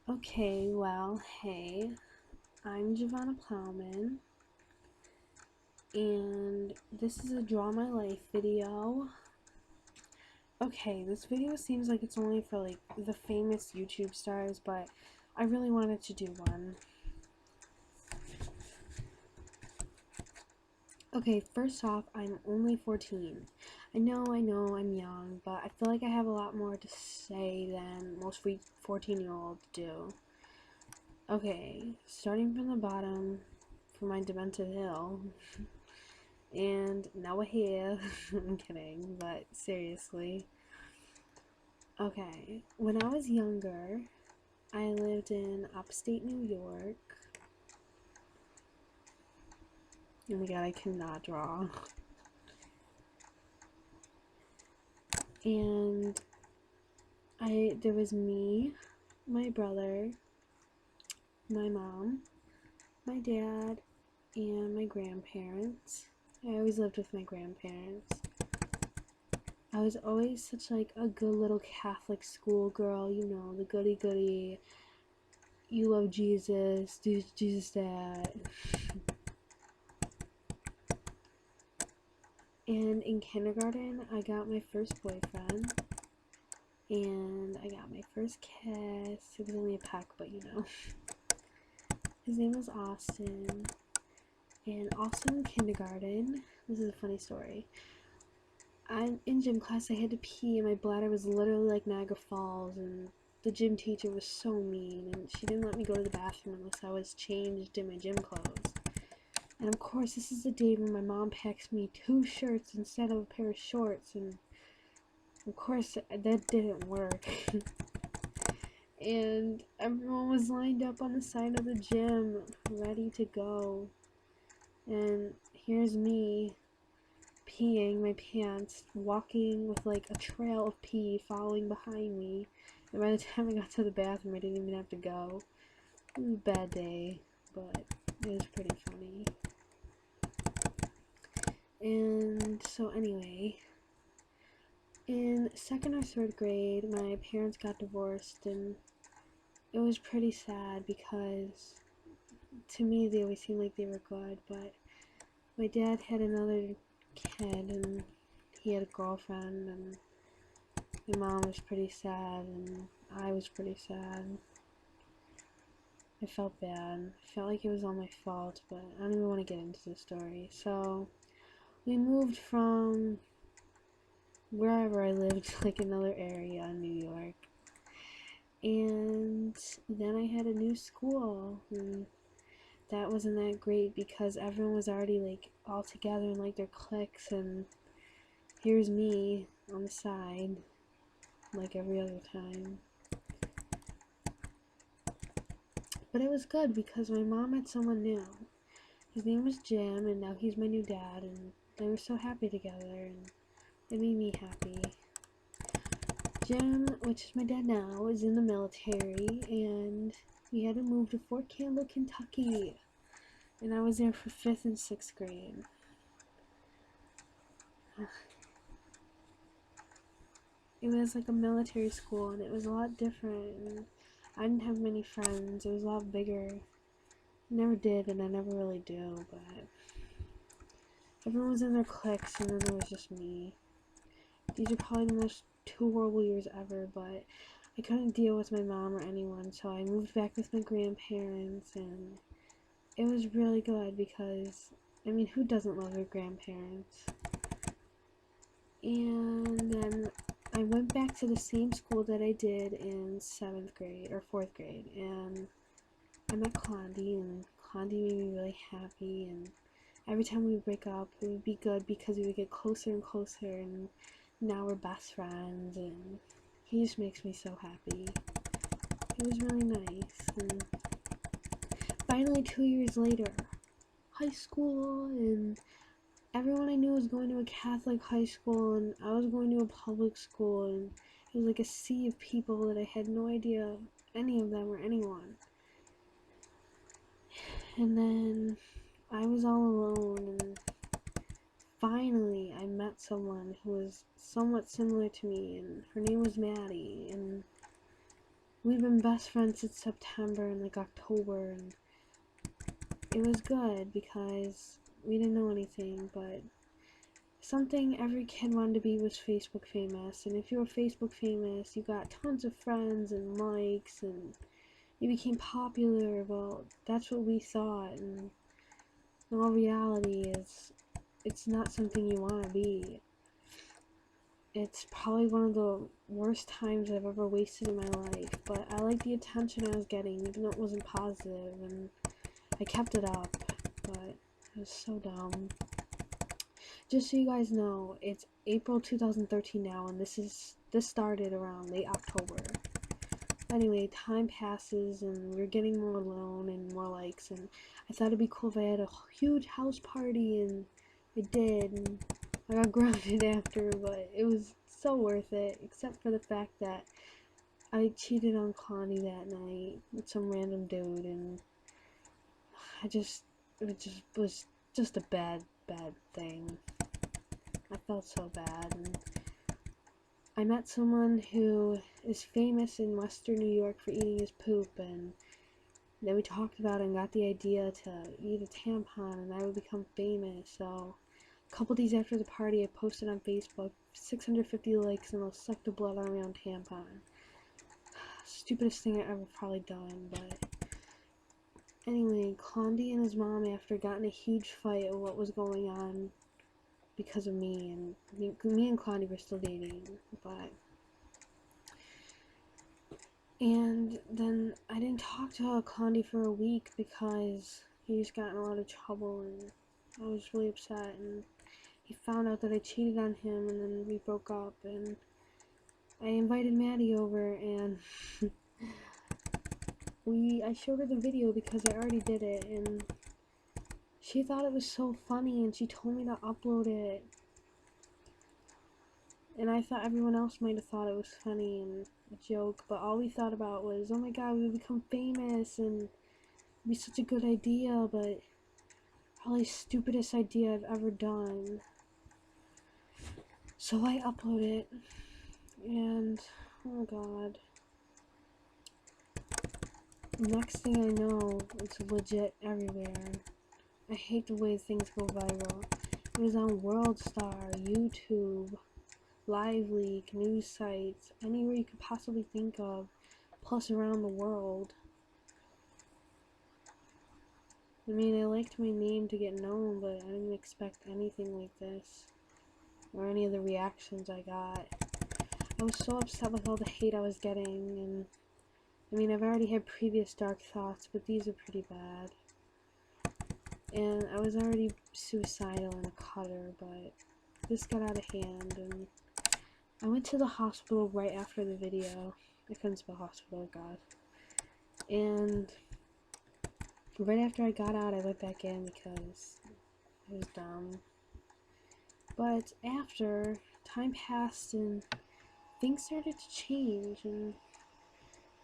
Okay, well, hey, I'm Giovanna Plowman, and this is a Draw My Life video. Okay, this video seems like it's only for like the famous YouTube stars, but I really wanted to do one. Okay, first off, I'm only 14. I know, I'm young, but I feel like I have a lot more to say than most 14-year-olds do. Okay, starting from the bottom, for my demented hill. And now we're here. I'm kidding, but seriously. Okay, when I was younger, I lived in upstate New York. Oh my god, I cannot draw. And there was me, my brother, my mom, my dad, and my grandparents. I always lived with my grandparents. I was always such like a good little Catholic schoolgirl, you know, the goody goody. You love Jesus, do Jesus that. And in kindergarten, I got my first boyfriend, and I got my first kiss. It was only a peck, but you know. His name was Austin. And also in kindergarten, this is a funny story. In gym class, I had to pee, and my bladder was literally like Niagara Falls, and the gym teacher was so mean, and she didn't let me go to the bathroom unless I was changed in my gym clothes. And of course, this is the day when my mom packs me 2 shirts instead of a pair of shorts, and of course, that didn't work. And everyone was lined up on the side of the gym, ready to go. And here's me, peeing my pants, walking with like a trail of pee following behind me. And by the time I got to the bathroom, I didn't even have to go. It was a bad day, but it was pretty funny. And so anyway, in 2nd or 3rd grade, my parents got divorced, and it was pretty sad because to me they always seemed like they were good, but my dad had another kid, and he had a girlfriend, and my mom was pretty sad, and I was pretty sad. I felt bad. I felt like it was all my fault, but I don't even want to get into the story. So we moved from wherever I lived, like another area in New York. And then I had a new school, and that wasn't that great because everyone was already like all together in like their cliques, and here's me on the side like every other time. But it was good because my mom had someone new. His name was Jim, and now he's my new dad, and they were so happy together, and it made me happy. Jim, which is my dad now, was in the military, and we had to move to Fort Campbell, Kentucky. And I was there for 5th and 6th grade. It was like a military school, and it was a lot different, and I didn't have many friends. It was a lot bigger. I never did, and I never really do, but everyone was in their cliques, and then there was just me. These are probably the most 2 horrible years ever, but I couldn't deal with my mom or anyone, so I moved back with my grandparents, and it was really good because, I mean, who doesn't love their grandparents? And then I went back to the same school that I did in 7th grade or 4th grade, and I met Clondy, and Clondy made me really happy, and every time we would break up, it would be good because we would get closer and closer, and now we're best friends, and he just makes me so happy. It was really nice, and finally 2 years later, high school, and everyone I knew was going to a Catholic high school, and I was going to a public school, and it was like a sea of people that I had no idea any of them or anyone. And then I was all alone, and finally I met someone who was somewhat similar to me, and her name was Maddie, and we've been best friends since September and like October, and it was good because we didn't know anything, but something every kid wanted to be was Facebook famous. And if you were Facebook famous, you got tons of friends and likes, and you became popular. Well, that's what we thought, and in all reality is it's not something you want to be. It's probably one of the worst times I've ever wasted in my life, but I liked the attention I was getting, even though it wasn't positive, and I kept it up, but it was so dumb. Just so you guys know, it's April 2013 now, and this started around late October. Anyway, time passes, and we're getting more alone and more likes, and I thought it'd be cool if I had a huge house party, and I did, and I got grounded after, but it was so worth it, except for the fact that I cheated on Connie that night with some random dude, and it was just a bad thing. I felt so bad, and I met someone who is famous in Western New York for eating his poop, and then we talked about it and got the idea to eat a tampon, and I would become famous. So a couple days after the party, I posted on Facebook, 650 likes, and they'll suck the blood out of my own tampon. Stupidest thing I've ever probably done, but anyway, Condi and his mom after got in a huge fight of what was going on because of me, and me and Condi were still dating, but and then I didn't talk to Condi for a week because he just got in a lot of trouble, and I was really upset, and he found out that I cheated on him, and then we broke up, and I invited Maddie over, and I showed her the video because I already did it, and she thought it was so funny, and she told me to upload it, and I thought everyone else might have thought it was funny and a joke, but all we thought about was, oh my god, we would become famous, and it'd be such a good idea, but probably stupidest idea I've ever done. So I upload it, and oh god. Next thing I know, it's legit everywhere. I hate the way things go viral. It was on WorldStar, YouTube, Live Leak, news sites, anywhere you could possibly think of, plus around the world. I mean, I liked my name to get known, but I didn't expect anything like this, or any of the reactions I got. I was so upset with all the hate I was getting, and I mean, I've already had previous dark thoughts, but these are pretty bad. And I was already suicidal and a cutter, but this got out of hand, and I went to the hospital right after the video. I couldn't spell hospital, god. And right after I got out, I went back in because it was dumb. But after, time passed and things started to change, and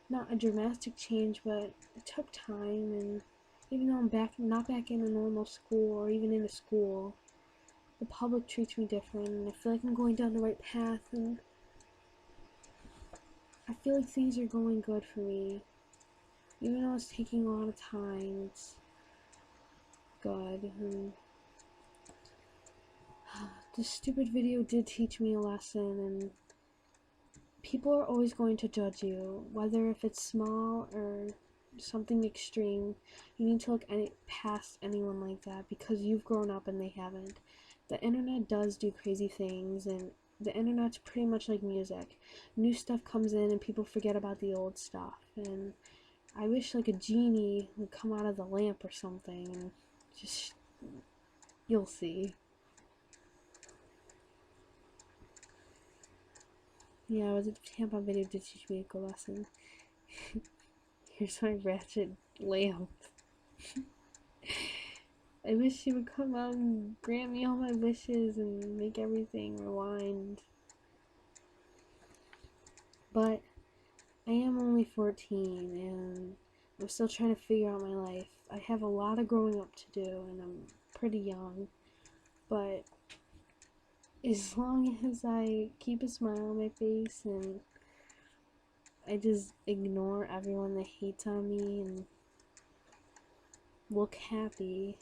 not a dramatic change, but it took time, and even though I'm not back in a normal school or even in a school, the public treats me different, and I feel like I'm going down the right path, and I feel like things are going good for me. Even though it's taking a lot of time, it's good, and this stupid video did teach me a lesson, and people are always going to judge you, whether if it's small or something extreme. You need to look past anyone like that because you've grown up and they haven't. The internet does do crazy things, and the internet's pretty much like music. New stuff comes in and people forget about the old stuff, and I wish like a genie would come out of the lamp or something, and just, you'll see. Yeah, was it the tampon video did teach me a good lesson. Here's my ratchet lamp. I wish she would come out and grant me all my wishes and make everything rewind. But I am only 14 and I'm still trying to figure out my life. I have a lot of growing up to do and I'm pretty young. But as long as I keep a smile on my face and I just ignore everyone that hates on me and look happy,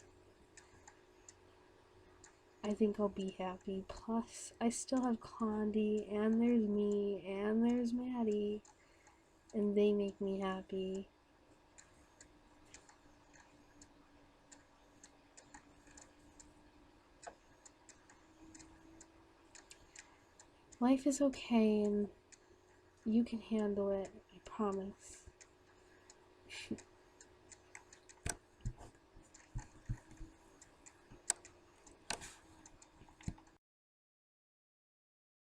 I think I'll be happy. Plus, I still have Condi, and there's me, and there's Maddie, and they make me happy. Life is okay, and you can handle it, I promise.